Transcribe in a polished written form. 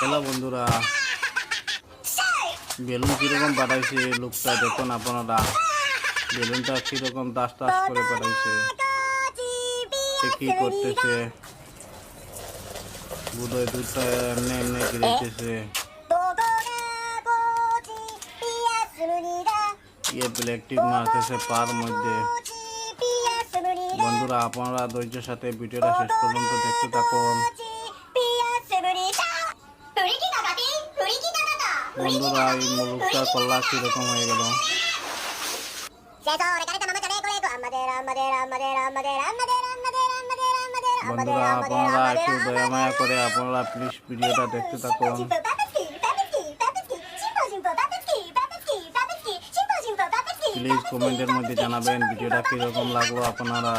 Hello বন্ধুরা, balloon কিরকম পাঠাইছে লোকটা দেখুন আপনারা। বেলুনটা কিরকম দাস দাস করে পাঠাইছে, সে কি করতেছে। বুধহয় দুধটা এমনি এমনি গিরেছে। ব্ল্যাক টিপ মারতেছে পার মধ্যে। বন্ধুরা আপনারা ধৈর্যের সাথে ভিডিওটা শেষ পর্যন্ত দেখতে থাকুন। বন্ধুরা এই মুলুকটা কল্লা কিরকম হয়ে গেল। বন্ধুরা আপনারা একটু দয়া মায়া করে আপনারা প্লিজ ভিডিওটা দেখতে থাকুন। প্লিজ কমেন্টের মধ্যে জানাবেন ভিডিওটা কিরকম লাগলো আপনারা।